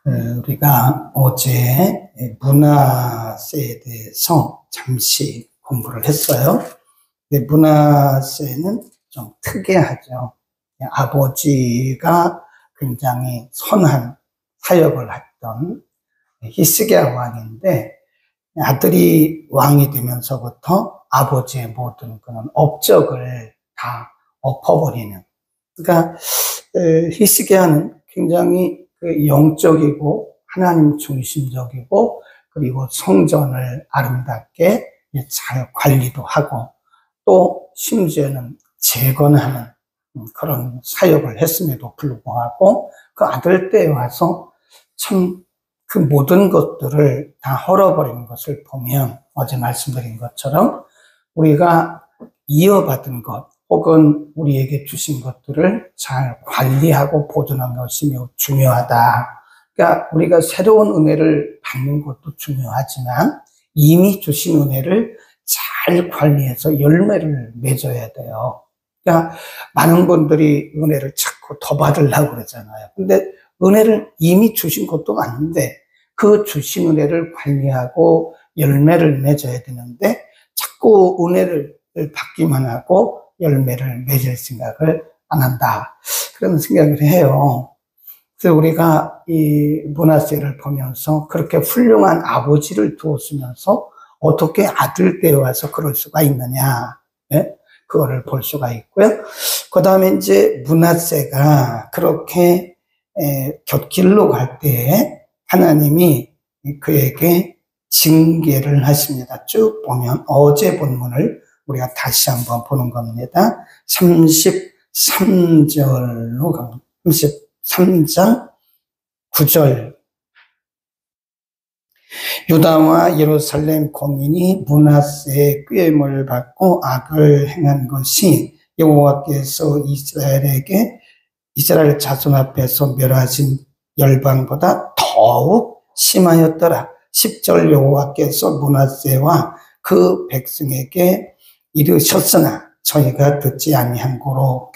우리가 어제 문화세에 대해서 잠시 공부를 했어요. 근데 문화세는 좀 특이하죠. 아버지가 굉장히 선한 사역을 했던 히스기야 왕인데, 아들이 왕이 되면서부터 아버지의 모든 그런 업적을 다 엎어버리는. 그러니까 히스기야는 굉장히 영적이고 하나님 중심적이고, 그리고 성전을 아름답게 잘 관리도 하고, 또 심지어는 재건하는 그런 사역을 했음에도 불구하고 그 아들 때에 와서 참 그 모든 것들을 다 헐어버리는 것을 보면, 어제 말씀드린 것처럼 우리가 이어받은 것 혹은 우리에게 주신 것들을 잘 관리하고 보존하는 것이 매우 중요하다. 그러니까 우리가 새로운 은혜를 받는 것도 중요하지만 이미 주신 은혜를 잘 관리해서 열매를 맺어야 돼요. 그러니까 많은 분들이 은혜를 자꾸 더 받으려고 그러잖아요. 근데 은혜를 이미 주신 것도 아닌데 그 주신 은혜를 관리하고 열매를 맺어야 되는데, 자꾸 은혜를 받기만 하고 열매를 맺을 생각을 안 한다, 그런 생각을 해요. 그래서 우리가 이 문화세를 보면서 그렇게 훌륭한 아버지를 두었으면서 어떻게 아들 때에 와서 그럴 수가 있느냐, 예? 그거를 볼 수가 있고요. 그 다음에 이제 문화세가 그렇게 곁길로 갈 때에 하나님이 그에게 징계를 하십니다. 쭉 보면 어제 본문을 우리가 다시 한번 보는 겁니다. 33절로 갑니다. 33장 9절. 유다와 예루살렘 공인이 문하세의 꾀임을 받고 악을 행한 것이 여호와께서 이스라엘 자손 앞에서 멸하신 열방보다 더욱 심하였더라. 10절. 여호와께서 문하세와 그 백성에게 이르셨으나 저희가 듣지 아니한 고로.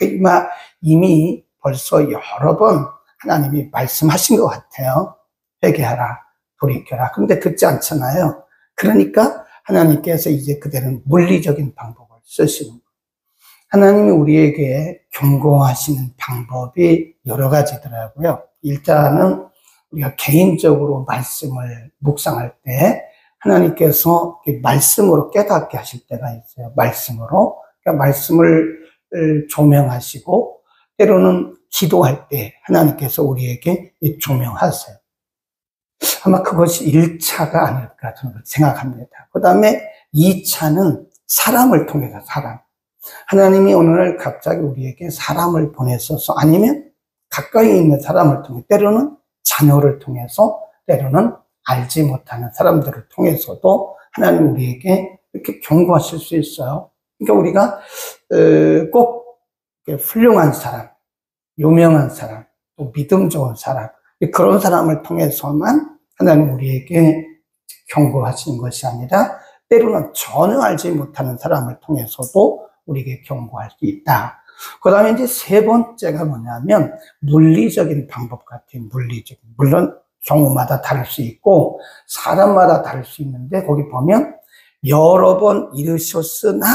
이미 벌써 여러 번 하나님이 말씀하신 것 같아요. 회개하라, 돌이켜라. 그런데 듣지 않잖아요. 그러니까 하나님께서 이제 그대는 물리적인 방법을 쓰시는 거예요. 하나님이 우리에게 경고하시는 방법이 여러 가지더라고요. 일단은 우리가 개인적으로 말씀을 묵상할 때 하나님께서 말씀으로 깨닫게 하실 때가 있어요. 말씀으로. 그러니까 말씀을 조명하시고, 때로는 기도할 때 하나님께서 우리에게 조명하세요. 아마 그것이 1차가 아닐까 저는 생각합니다. 그 다음에 2차는 사람을 통해서, 하나님이 오늘 갑자기 우리에게 사람을 보내셔서, 아니면 가까이 있는 사람을 통해, 때로는 자녀를 통해서, 때로는 알지 못하는 사람들을 통해서도 하나님 우리에게 이렇게 경고하실 수 있어요. 그러니까 우리가 꼭 훌륭한 사람, 유명한 사람, 또 믿음 좋은 사람, 그런 사람을 통해서만 하나님 우리에게 경고하시는 것이 아니라, 때로는 전혀 알지 못하는 사람을 통해서도 우리에게 경고할 수 있다. 그 다음에 이제 세 번째가 뭐냐면 물리적인 방법 같아요. 물론 경우마다 다를 수 있고 사람마다 다를 수 있는데, 거기 보면 여러 번 이르셨으나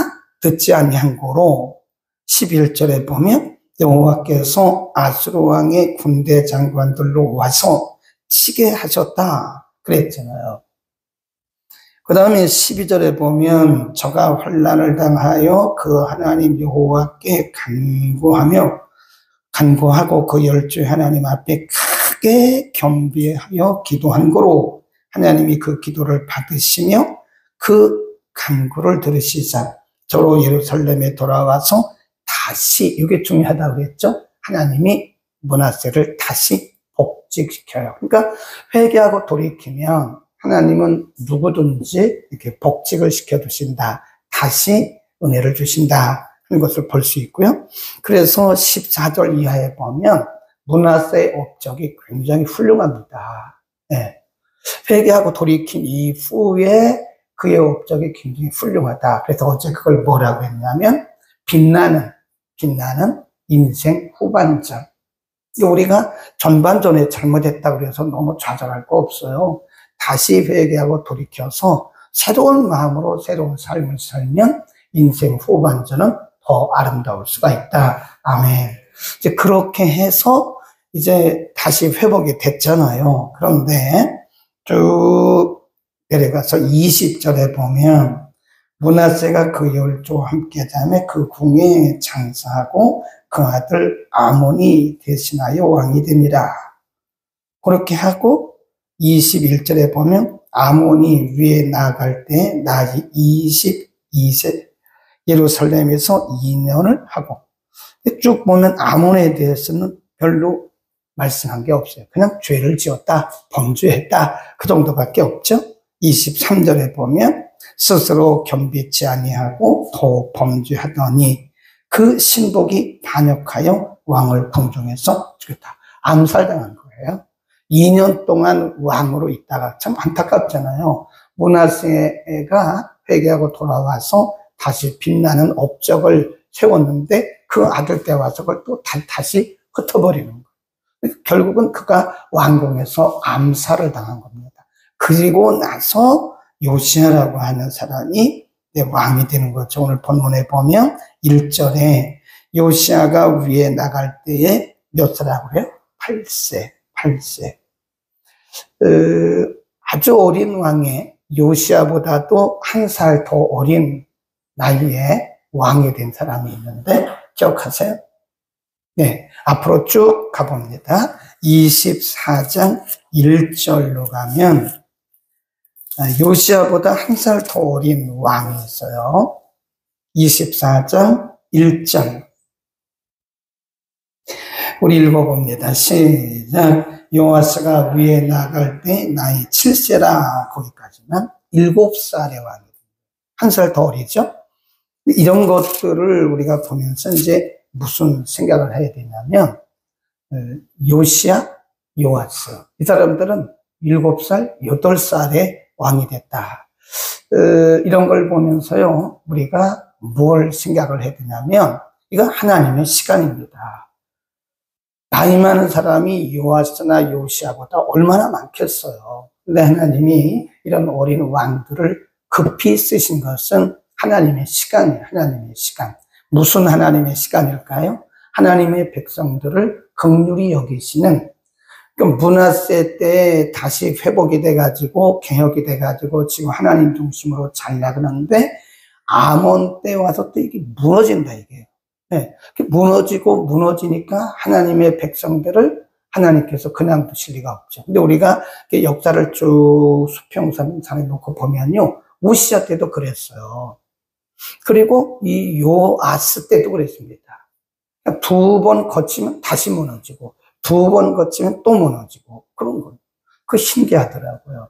듣지 아니한 고로 11절에 보면 여호와께서 아수르 왕의 군대 장관들로 와서 치게 하셨다 그랬잖아요. 그 다음에 12절에 보면 저가 환난을 당하여 그 하나님 여호와께 간구하고 그 열주의 하나님 앞에 크게 겸비하여 기도한 거로 하나님이 그 기도를 받으시며 그 간구를 들으시자 저로 예루살렘에 돌아와서 다시, 이게 중요하다고 그랬죠. 하나님이 문하세를 다시 복직시켜요. 그러니까 회개하고 돌이키면 하나님은 누구든지 이렇게 복직을 시켜두신다, 다시 은혜를 주신다 하는 것을 볼 수 있고요. 그래서 14절 이하에 보면 문하세의 업적이 굉장히 훌륭합니다. 네. 회개하고 돌이킨 이후에 그의 업적이 굉장히 훌륭하다. 그래서 어제 그걸 뭐라고 했냐면 빛나는 인생 후반전. 우리가 전반전에 잘못했다 그래서 너무 좌절할 거 없어요. 다시 회개하고 돌이켜서 새로운 마음으로 새로운 삶을 살면 인생 후반전은 더 아름다울 수가 있다. 아멘. 이제 그렇게 해서 이제 다시 회복이 됐잖아요. 그런데 쭉 내려가서 20절에 보면 므낫세가 그 열조와 함께 자매 그 궁에 장사하고 그 아들 아몬이 대신하여 왕이 됩니다. 그렇게 하고 21절에 보면 아몬이 위에 나아갈 때 나이 22세 예루살렘에서 2년을 하고 쭉 보면 아몬에 대해서는 별로 말씀한 게 없어요. 그냥 죄를 지었다, 범죄했다 그 정도밖에 없죠. 23절에 보면 스스로 겸비치 아니하고 더 범죄하더니 그 신복이 반역하여 왕을 궁중에서 죽였다. 암살당한 거예요. 2년 동안 왕으로 있다가 참 안타깝잖아요. 므낫세가 회개하고 돌아와서 다시 빛나는 업적을 세웠는데 그 아들 때 와서 그걸 또 다시 흩어버리는 거예요. 결국은 그가 왕궁에서 암살을 당한 겁니다. 그리고 나서 요시야라고 하는 사람이 왕이 되는 거죠. 오늘 본문에 보면 1절에 요시야가 위에 나갈 때에 몇 살이라고 그래요? 8세. 아주 어린 왕의 요시야보다도 한 살 더 어린 나이에 왕이 된 사람이 있는데 기억하세요? 네, 앞으로 쭉 가봅니다. 24장 1절로 가면 요시야보다 한 살 더 어린 왕이 있어요. 24장 1절 우리 읽어봅니다. 시작. 요아스가 위에 나갈 때 나이 7세라 거기까지는 7살의 왕이 한 살 더 어리죠. 이런 것들을 우리가 보면서 이제 무슨 생각을 해야 되냐면 요시야, 요아스 이 사람들은 7살, 8살에 왕이 됐다. 이런 걸 보면서요 우리가 뭘 생각을 해야 되냐면 이건 하나님의 시간입니다. 나이 많은 사람이 요아스나 요시야보다 얼마나 많겠어요. 근데 하나님이 이런 어린 왕들을 급히 쓰신 것은 하나님의 시간이에요. 하나님의 시간. 무슨 하나님의 시간일까요? 하나님의 백성들을 긍휼히 여기시는 므낫세 때 다시 회복이 돼가지고 개혁이 돼가지고 지금 하나님 중심으로 잘 나가는데 아몬 때 와서 또 이게 무너진다 이게. 네. 무너지니까 하나님의 백성들을 하나님께서 그냥 두실 리가 없죠. 근데 우리가 역사를 쭉 수평선상에 놓고 보면요. 우시야 때도 그랬어요. 그리고 이 요아스 때도 그랬습니다. 2번 거치면 다시 무너지고 2번 거치면 또 무너지고 그런 거예요. 그거 신기하더라고요.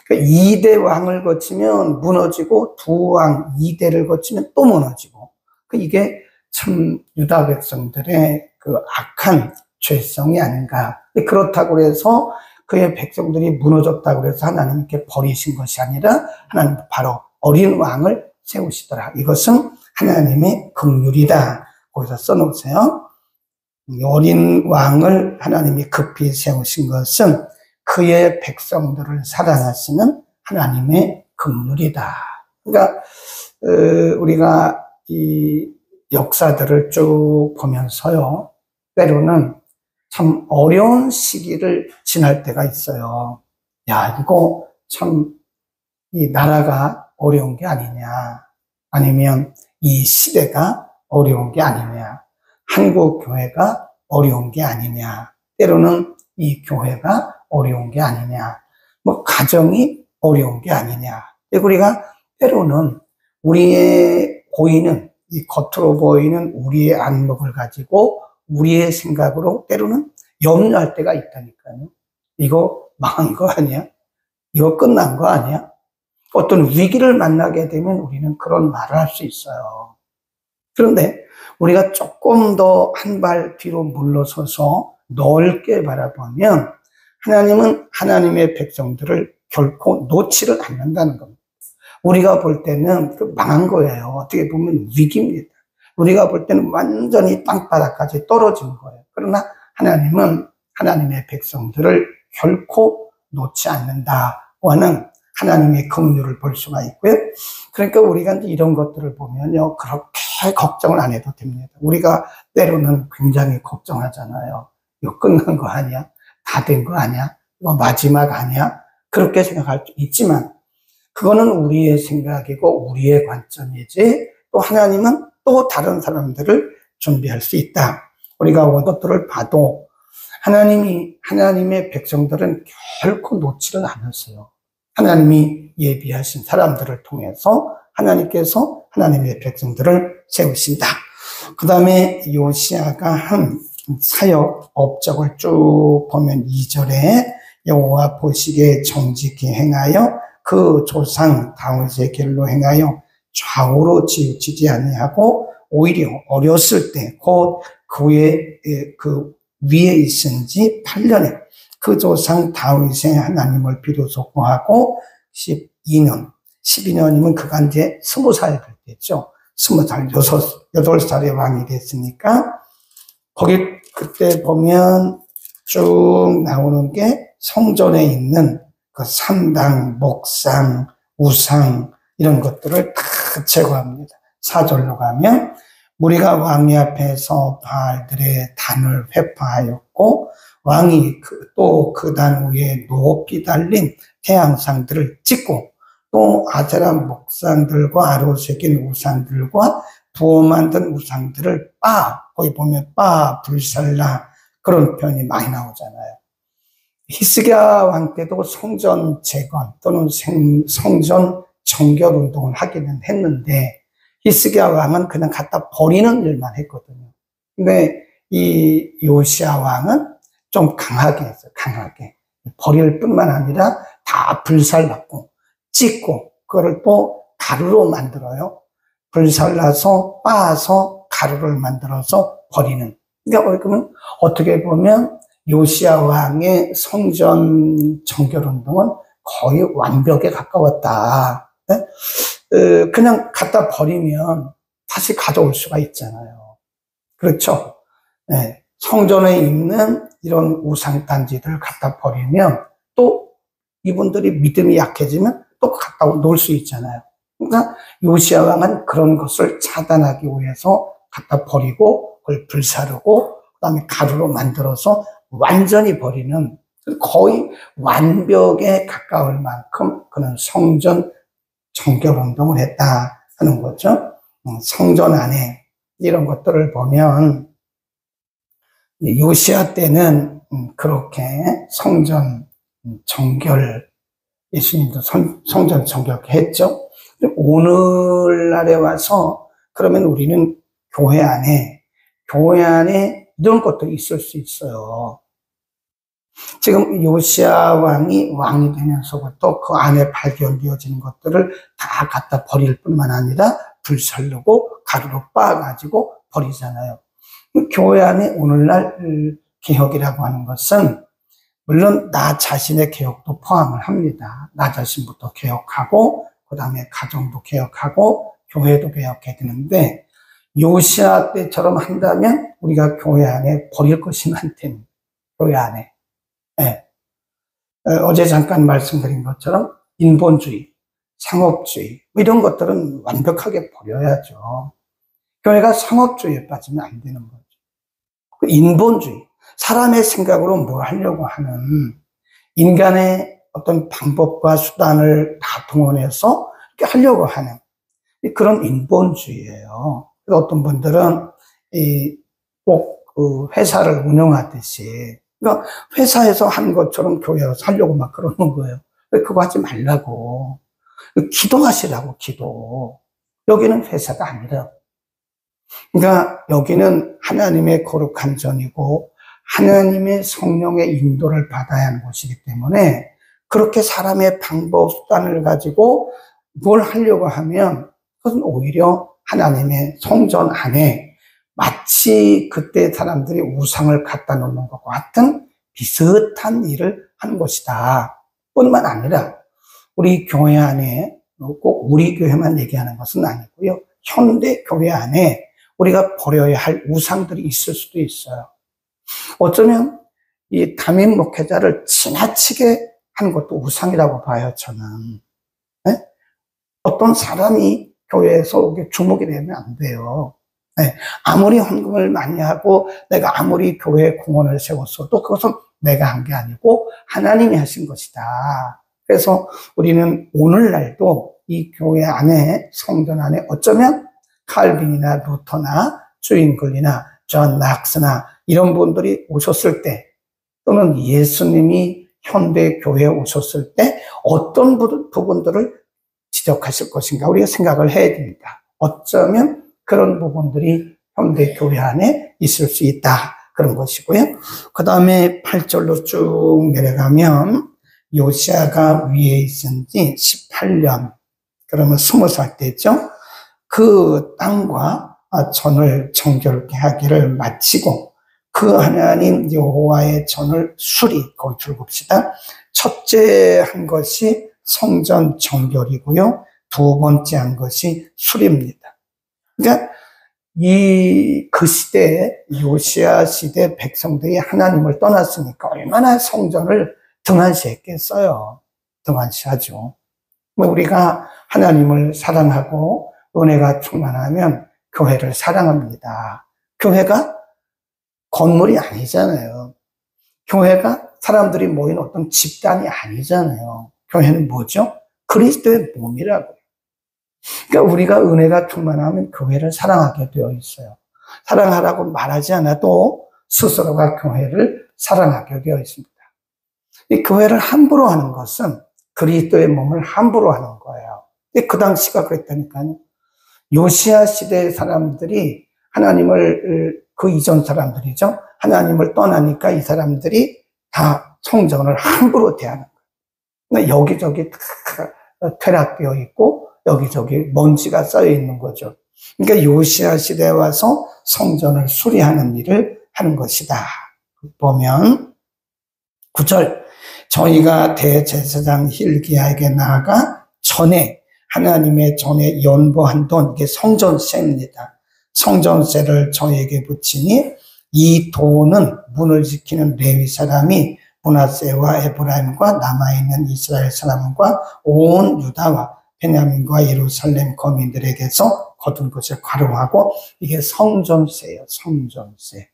그러니까 2대 왕을 거치면 무너지고 2왕 2대를 거치면 또 무너지고 이게 참 유다 백성들의 그 악한 죄성이 아닌가. 그렇다고 해서 그의 백성들이 무너졌다고 해서 하나님께 버리신 것이 아니라 하나님 바로 어린 왕을 세우시더라. 이것은 하나님의 긍휼이다. 거기서 써놓으세요. 어린 왕을 하나님이 급히 세우신 것은 그의 백성들을 사랑하시는 하나님의 긍휼이다. 그러니까 우리가 이 역사들을 쭉 보면서요, 때로는 참 어려운 시기를 지날 때가 있어요. 야, 이거 참 이 나라가 어려운 게 아니냐, 아니면 이 시대가 어려운 게 아니냐, 한국 교회가 어려운 게 아니냐, 때로는 이 교회가 어려운 게 아니냐, 뭐 가정이 어려운 게 아니냐. 우리가 때로는 우리의 보이는 이 겉으로 보이는 우리의 안목을 가지고 우리의 생각으로 때로는 염려할 때가 있다니까요. 이거 망한 거 아니야? 이거 끝난 거 아니야? 어떤 위기를 만나게 되면 우리는 그런 말을 할 수 있어요. 그런데 우리가 조금 더 한 발 뒤로 물러서서 넓게 바라보면 하나님은 하나님의 백성들을 결코 놓지를 않는다는 겁니다. 우리가 볼 때는 망한 거예요. 어떻게 보면 위기입니다. 우리가 볼 때는 완전히 땅바닥까지 떨어진 거예요. 그러나 하나님은 하나님의 백성들을 결코 놓지 않는다고 하는 하나님의 긍휼을 볼 수가 있고요. 그러니까 우리가 이제 이런 것들을 보면요, 그렇게 걱정을 안 해도 됩니다. 우리가 때로는 굉장히 걱정하잖아요. 이거 끝난 거 아니야? 다 된 거 아니야? 이거 마지막 아니야? 그렇게 생각할 수 있지만 그거는 우리의 생각이고 우리의 관점이지, 또 하나님은 또 다른 사람들을 준비할 수 있다. 우리가 그것들을 봐도 하나님의 백성들은 결코 놓지를 않으세요. 하나님이 예비하신 사람들을 통해서 하나님께서 하나님의 백성들을 세우신다. 그 다음에 요시야가 한 사역 업적을 쭉 보면 2절에 여호와 보시기에 정직히 행하여 그 조상 다윗의 길로 행하여 좌우로 치우치지 아니하고 오히려 어렸을 때 곧 그의 그 위에 있은 지 8년에 그 조상 다윗의 하나님을 비로소 구하고 12년이면 그가 이제 20살 될 때죠. 20살, 8살의 왕이 됐으니까 거기 그때 보면 쭉 나오는 게 성전에 있는 그 산당, 목상, 우상 이런 것들을 다 제거합니다. 4절로 가면 무리가 왕의 앞에서 바알들의 단을 회파하였고 왕이 또 그 단 위에 높이 달린 태양상들을 찍고 또 아세라 목상들과 아로 새긴 우상들과 부어 만든 우상들을 거기 보면 불살라 그런 표현이 많이 나오잖아요. 히스기야 왕 때도 성전 재건 또는 성전 정결 운동을 하기는 했는데 히스기야 왕은 그냥 갖다 버리는 일만 했거든요. 근데 이 요시야 왕은 좀 강하게 했어요. 강하게. 버릴 뿐만 아니라 다 불살랐고 찢고 그거를 또 가루로 만들어요. 불살라서 빻아서 가루를 만들어서 버리는. 그러니까 어떻게 보면 요시야 왕의 성전 정결운동은 거의 완벽에 가까웠다. 그냥 갖다 버리면 다시 가져올 수가 있잖아요. 그렇죠? 성전에 있는 이런 우상단지들을 갖다 버리면 또 이분들이 믿음이 약해지면 또 갖다 놓을 수 있잖아요. 그러니까 요시야 왕은 그런 것을 차단하기 위해서 갖다 버리고 그걸 불사르고 그다음에 가루로 만들어서 완전히 버리는 거의 완벽에 가까울 만큼 그는 성전 정결운동을 했다 하는 거죠. 성전 안에 이런 것들을 보면 요시야 때는 그렇게 성전 정결, 예수님도 성전 정결했죠. 오늘날에 와서 그러면 우리는 교회 안에 이런 것들이 있을 수 있어요. 지금 요시야 왕이 되면서부터 그 안에 발견되어지는 것들을 다 갖다 버릴 뿐만 아니라 불살르고 가루로 빻아가지고 버리잖아요. 교회 안에 오늘날 개혁이라고 하는 것은 물론 나 자신의 개혁도 포함을 합니다. 나 자신부터 개혁하고 그 다음에 가정도 개혁하고 교회도 개혁해야 되는데 요시야 때처럼 한다면 우리가 교회 안에 버릴 것이 많답니다. 교회 안에. 어제 잠깐 말씀드린 것처럼 인본주의, 상업주의 이런 것들은 완벽하게 버려야죠. 교회가 상업주의에 빠지면 안 되는 거죠. 인본주의, 사람의 생각으로 뭘 하려고 하는 인간의 어떤 방법과 수단을 다 동원해서 이렇게 하려고 하는 그런 인본주의예요. 어떤 분들은 꼭 그 회사를 운영하듯이 그러니까 회사에서 한 것처럼 교회에서 하려고 막 그러는 거예요. 그거 하지 말라고. 기도하시라고, 기도. 여기는 회사가 아니라. 그러니까 여기는 하나님의 거룩한 전이고 하나님의 성령의 인도를 받아야 하는 곳이기 때문에 그렇게 사람의 방법, 수단을 가지고 뭘 하려고 하면 그것은 오히려 하나님의 성전 안에 마치 그때 사람들이 우상을 갖다 놓는 것과 같은 비슷한 일을 하는 것이다. 뿐만 아니라 우리 교회 안에 꼭 우리 교회만 얘기하는 것은 아니고요. 현대 교회 안에 우리가 버려야 할 우상들이 있을 수도 있어요. 어쩌면 이 담임 목회자를 지나치게 하는 것도 우상이라고 봐요, 저는. 네? 어떤 사람이 교회에서 주목이 되면 안 돼요. 네. 아무리 헌금을 많이 하고 내가 아무리 교회에 공헌을 세웠어도 그것은 내가 한 게 아니고 하나님이 하신 것이다. 그래서 우리는 오늘날도 이 교회 안에, 성전 안에 어쩌면 칼빈이나 루터나 주인글이나 존 낙스나 이런 분들이 오셨을 때, 또는 예수님이 현대 교회에 오셨을 때 어떤 부분들을 지적하실 것인가 우리가 생각을 해야 됩니다. 어쩌면 그런 부분들이 현대 교회 안에 있을 수 있다, 그런 것이고요. 그 다음에 8절로 쭉 내려가면 요시아가 위에 있은 지 18년, 그러면 20살 때죠. 그 땅과 전을 정결케 하기를 마치고 그 하나님 여호와의 전을 수리, 거기 줄봅시다. 첫째 한 것이 성전 정결이고요. 두 번째 한 것이 수리입니다. 그러니까 그 시대에, 요시아 시대 백성들이 하나님을 떠났으니까 얼마나 성전을 등한시했겠어요. 등한시하죠. 우리가 하나님을 사랑하고 은혜가 충만하면 교회를 사랑합니다. 교회가 건물이 아니잖아요. 교회가 사람들이 모인 어떤 집단이 아니잖아요. 교회는 뭐죠? 그리스도의 몸이라고요. 그러니까 우리가 은혜가 충만하면 교회를 사랑하게 되어 있어요. 사랑하라고 말하지 않아도 스스로가 교회를 사랑하게 되어 있습니다. 이 교회를 함부로 하는 것은 그리스도의 몸을 함부로 하는 거예요. 그 당시가 그랬다니까요. 요시아 시대의 사람들이 하나님을, 그 이전 사람들이죠. 하나님을 떠나니까 이 사람들이 다 성전을 함부로 대하는 거예요. 여기저기 퇴락되어 있고 여기저기 먼지가 쌓여 있는 거죠. 그러니까 요시아 시대에 와서 성전을 수리하는 일을 하는 것이다. 보면 9절, 저희가 대제사장 hil기야에게 나아가 전에, 하나님의 전에 연보한 돈, 이게 성전세입니다. 성전세를 저에게 붙이니 이 돈은 문을 지키는 레위 사람이 므낫세와 에브라임과 남아있는 이스라엘 사람과 온 유다와 베냐민과 예루살렘 거민들에게서 거둔 것을 활용하고, 이게 성전세예요. 성전세.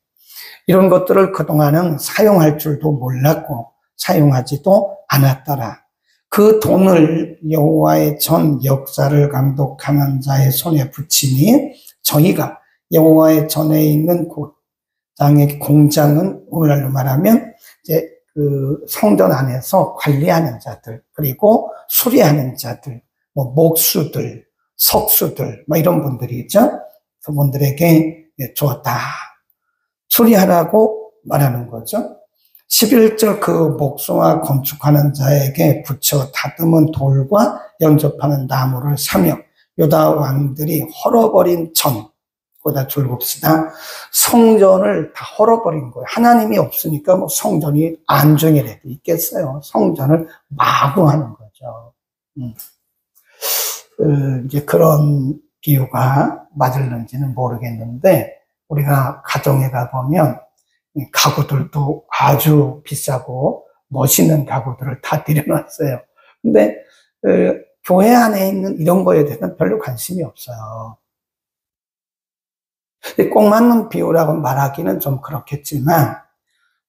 이런 것들을 그동안은 사용할 줄도 몰랐고 사용하지도 않았더라. 그 돈을 여호와의 전 역사를 감독하는 자의 손에 붙이니 저희가 여호와의 전에 있는 공장은 오늘날로 말하면 이제 그 성전 안에서 관리하는 자들, 그리고 수리하는 자들, 뭐 목수들, 석수들, 뭐 이런 분들이 있죠. 그분들에게 주었다. 수리하라고 말하는 거죠. 11절, 그 목수와 건축하는 자에게 붙여 다듬은 돌과 연접하는 나무를 사며 유다 왕들이 헐어버린 전, 거기다 줄봅시다. 성전을 다 헐어버린 거예요. 하나님이 없으니까 뭐 성전이 안중이라도 있겠어요. 성전을 마구 하는 거죠. 이제 그런 비유가 맞을는지는 모르겠는데, 우리가 가정에 가보면 가구들도 아주 비싸고 멋있는 가구들을 다 들여놨어요. 근데 교회 안에 있는 이런 거에 대해서는 별로 관심이 없어요. 꼭 맞는 비유라고 말하기는 좀 그렇겠지만,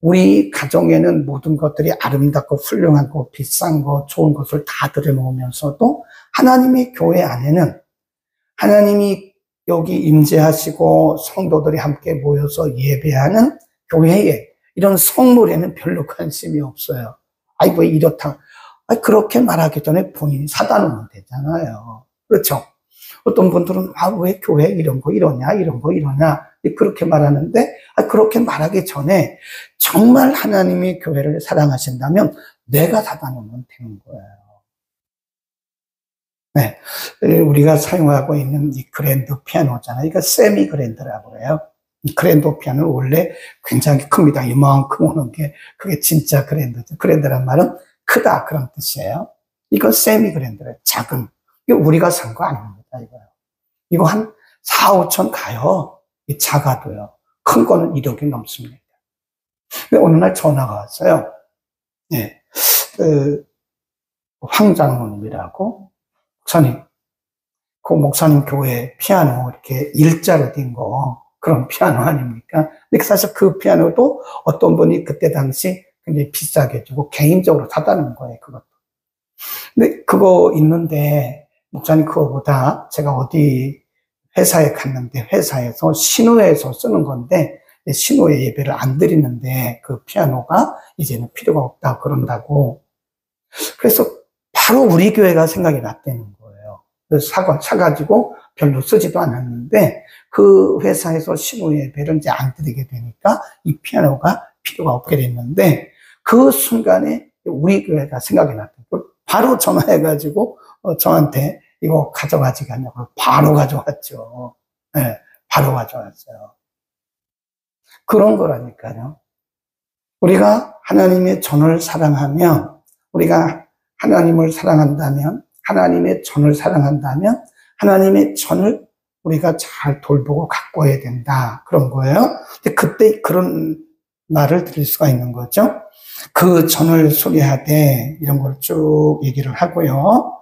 우리 가정에는 모든 것들이 아름답고 훌륭하고 비싼 것, 좋은 것을 다 들여놓으면서도 하나님의 교회 안에는 하나님이 여기 임재하시고 성도들이 함께 모여서 예배하는 교회에 이런 성물에는 별로 관심이 없어요. 아이, 뭐 이렇다. 그렇게 말하기 전에 본인이 사다 놓으면 되잖아요. 그렇죠? 어떤 분들은 왜 교회 이런 거 이러냐, 이런 거 이러냐, 그렇게 말하는데, 그렇게 말하기 전에 정말 하나님이 교회를 사랑하신다면 내가 사다 놓으면 되는 거예요. 네. 우리가 사용하고 있는 이 그랜드 피아노잖아요. 이거 세미 그랜드라고 해요. 이 그랜드 피아노는 원래 굉장히 큽니다. 이만큼 오는 게, 그게 진짜 그랜드죠. 그랜드란 말은 크다, 그런 뜻이에요. 이거 세미 그랜드래요. 작은. 이거 우리가 산 거 아닙니다, 이거요. 이거 한 4, 5천 가요. 이 작아도요. 큰 거는 1억이 넘습니다. 근데 어느 날 전화가 왔어요. 예. 황장로님이라고, 목사님, 그 목사님 교회 피아노 이렇게 일자로 된 거, 그런 피아노 아닙니까? 근데 사실 그 피아노도 어떤 분이 그때 당시 굉장히 비싸게 주고 개인적으로 사다는 거예요, 그것도. 근데 그거 있는데, 목사님 그거보다 제가 어디 회사에 갔는데, 회사에서 신호에서 쓰는 건데, 신호에 예배를 안 드리는데, 그 피아노가 이제는 필요가 없다 그런다고. 그래서 바로 우리 교회가 생각이 났다는 거예요. 그래서 사가지고 별로 쓰지도 않았는데, 그 회사에서 신호 예배를 이제 안 드리게 되니까 이 피아노가 필요가 없게 됐는데, 그 순간에 우리 교회가 생각이 났다. 바로 전화해가지고 저한테 이거 가져가지 않냐고 바로 가져왔죠. 네, 바로 가져왔어요. 그런 거라니까요. 우리가 하나님의 전을 사랑하면, 우리가 하나님을 사랑한다면, 하나님의 전을 사랑한다면, 하나님의 전을 우리가 잘 돌보고 가꿔야 된다. 그런 거예요. 근데 그때 그런 말을 들을 수가 있는 거죠. 그 전을 소개하되 이런 걸 쭉 얘기를 하고요.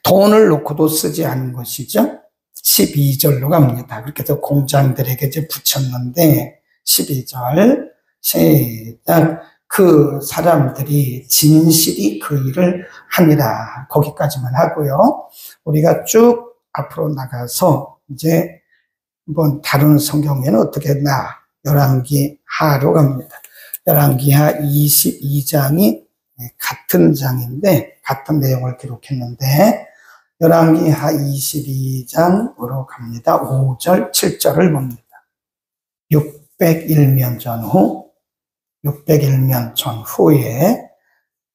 돈을 놓고도 쓰지 않은 것이죠. 12절로 갑니다. 그렇게 해서 공장들에게 이제 붙였는데 12절 시작. 그 사람들이 진실이 그 일을 하니라. 거기까지만 하고요. 우리가 쭉 앞으로 나가서 이제 한번 다른 성경에는 어떻게 했나? 열왕기 하로 갑니다. 열왕기 하 22장이 같은 장인데 같은 내용을 기록했는데 열왕기 하 22장으로 갑니다. 5절, 7절을 봅니다. 601년 전후에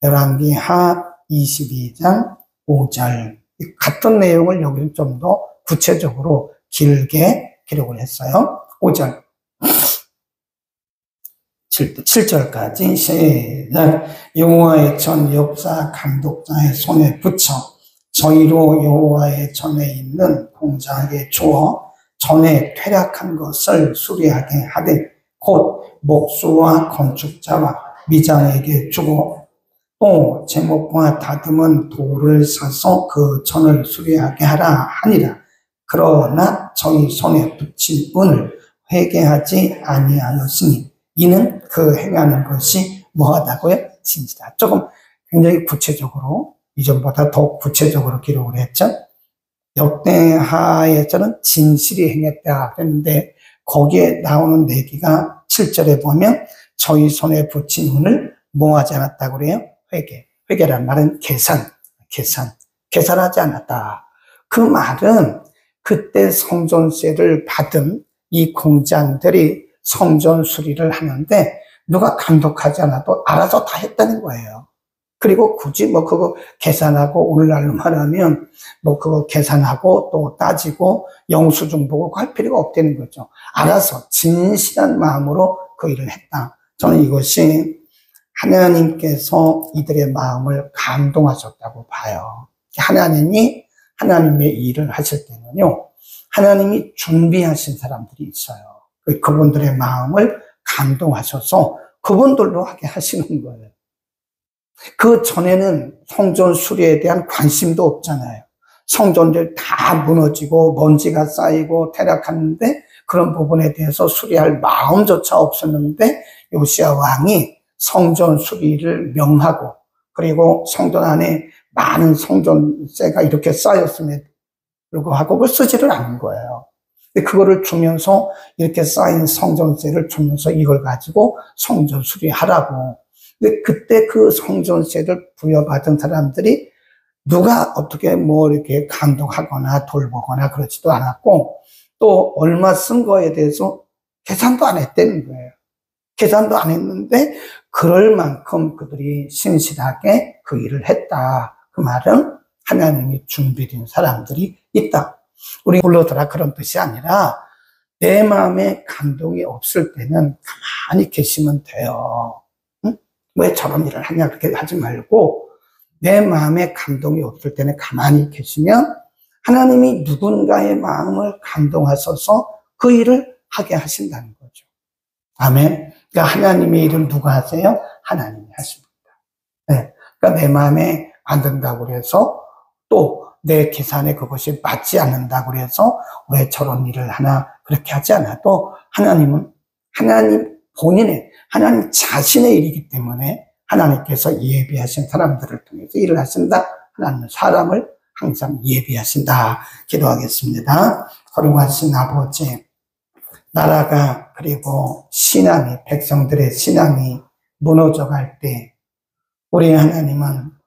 열왕기 하 22장 5절 같은 내용을 여기는 좀 더 구체적으로 길게 기록을 했어요. 5절 7절까지 시작. 여호와의 전 역사 감독자의 손에 붙여 저희로 여호와의 전에 있는 공장에 주어 전에 퇴락한 것을 수리하게 하되 곧 목수와 건축자와 미장에게 주고 또 제목과 다듬은 돌을 사서 그 전을 수리하게 하라 하니라. 그러나 저희 손에 붙인 은을 회개하지 아니하였으니 이는 그 행하는 것이 뭐하다고요? 진지다. 조금 굉장히 구체적으로 이전보다 더 구체적으로 기록을 했죠. 역대하에서는 진실이 행했다 그랬는데 거기에 나오는 내기가 7절에 보면 저희 손에 붙인 은을 뭐하지 않았다고 그래요? 회개란 말은 계산하지 않았다. 그 말은 그때 성전세를 받은 이 공장들이 성전 수리를 하는데 누가 감독하지 않아도 알아서 다 했다는 거예요. 그리고 굳이 뭐 그거 계산하고 오늘날로 말하면 뭐 그거 계산하고 또 따지고 영수증 보고 할 필요가 없다는 거죠. 알아서 진실한 마음으로 그 일을 했다. 저는 이것이 하나님께서 이들의 마음을 감동하셨다고 봐요. 하나님이 하나님의 일을 하실 때는요, 하나님이 준비하신 사람들이 있어요. 그분들의 마음을 감동하셔서 그분들로 하게 하시는 거예요. 그 전에는 성전 수리에 대한 관심도 없잖아요. 성전들 다 무너지고 먼지가 쌓이고 퇴락하는데 그런 부분에 대해서 수리할 마음조차 없었는데 요시야 왕이 성전 수리를 명하고 그리고 성전 안에 많은 성전세가 이렇게 쌓였음에도 불구하고 그걸 쓰지를 않은 거예요. 그거를 주면서 이렇게 쌓인 성전세를 주면서 이걸 가지고 성전 수리하라고. 근데 그때 그 성전세를 부여받은 사람들이 누가 어떻게 뭐 이렇게 감독하거나 돌보거나 그렇지도 않았고 또 얼마 쓴 거에 대해서 계산도 안 했다는 거예요. 계산도 안 했는데 그럴 만큼 그들이 신실하게 그 일을 했다. 그 말은 하나님이 준비된 사람들이 있다. 우리 불러더라 그런 뜻이 아니라 내 마음에 감동이 없을 때는 가만히 계시면 돼요. 응? 왜 저런 일을 하냐 그렇게 하지 말고 내 마음에 감동이 없을 때는 가만히 계시면 하나님이 누군가의 마음을 감동하셔서 그 일을 하게 하신다는 거죠. 아멘. 그러니까 하나님의 일은 누가 하세요? 하나님이 하십니다. 네. 그러니까 내 마음에 안 든다고 그래서 또 내 계산에 그것이 맞지 않는다고 그래서 왜 저런 일을 하나 그렇게 하지 않아도 하나님은 하나님 본인의 하나님 자신의 일이기 때문에 하나님께서 예비하신 사람들을 통해서 일을 하신다. 하나님은 사람을 항상 예비하신다. 기도하겠습니다. 거룩하신 아버지, 나라가 그리고 신앙이 백성들의 신앙이 무너져갈 때 우리 하나님은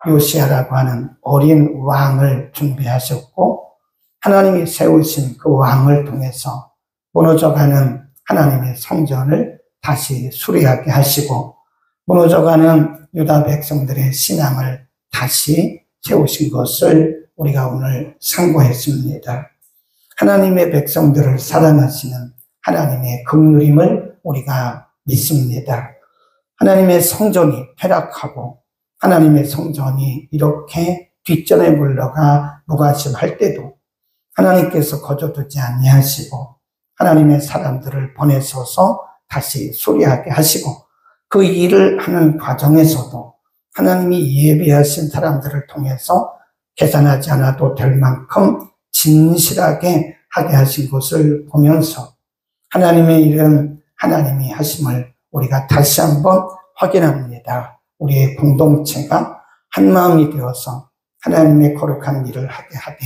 요시야라고 하는 어린 왕을 준비하셨고 하나님이 세우신 그 왕을 통해서 무너져가는 하나님의 성전을 다시 수리하게 하시고 무너져가는 유다 백성들의 신앙을 다시 세우신 것을 우리가 오늘 상고했습니다. 하나님의 백성들을 사랑하시는 하나님의 긍휼임을 우리가 믿습니다. 하나님의 성전이 폐락하고 하나님의 성전이 이렇게 뒷전에 물러가 무관심할 때도 하나님께서 거저두지 아니하시고 하나님의 사람들을 보내셔서 다시 수리하게 하시고 그 일을 하는 과정에서도 하나님이 예비하신 사람들을 통해서 계산하지 않아도 될 만큼 진실하게 하게 하신 것을 보면서 하나님의 일은 하나님이 하심을 우리가 다시 한번 확인합니다. 우리의 공동체가 한마음이 되어서 하나님의 거룩한 일을 하게 하되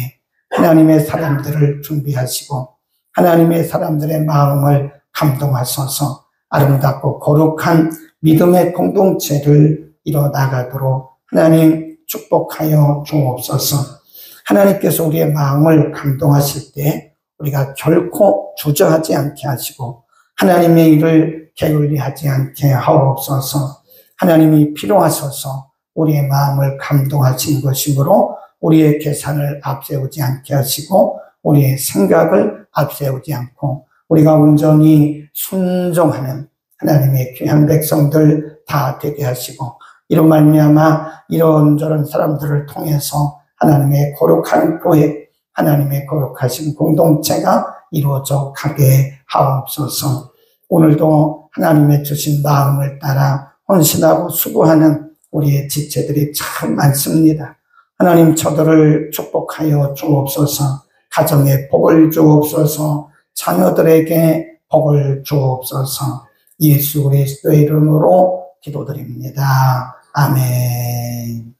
하나님의 사람들을 준비하시고 하나님의 사람들의 마음을 감동하셔서 아름답고 거룩한 믿음의 공동체를 이뤄나가도록 하나님 축복하여 주옵소서. 하나님께서 우리의 마음을 감동하실 때 우리가 결코 주저하지 않게 하시고 하나님의 일을 게을리하지 않게 하옵소서. 하나님이 필요하셔서 우리의 마음을 감동하신 것이므로 우리의 계산을 앞세우지 않게 하시고 우리의 생각을 앞세우지 않고 우리가 온전히 순종하는 하나님의 귀한 백성들 다 되게 하시고 이런 말미암아 이런저런 사람들을 통해서 하나님의 거룩한 교회, 하나님의 거룩하신 공동체가 이루어져 가게 하옵소서. 오늘도 하나님의 주신 마음을 따라 헌신하고 수고하는 우리의 지체들이 참 많습니다. 하나님 저들을 축복하여 주옵소서. 가정에 복을 주옵소서. 자녀들에게 복을 주옵소서. 예수 그리스도의 이름으로 기도드립니다. 아멘.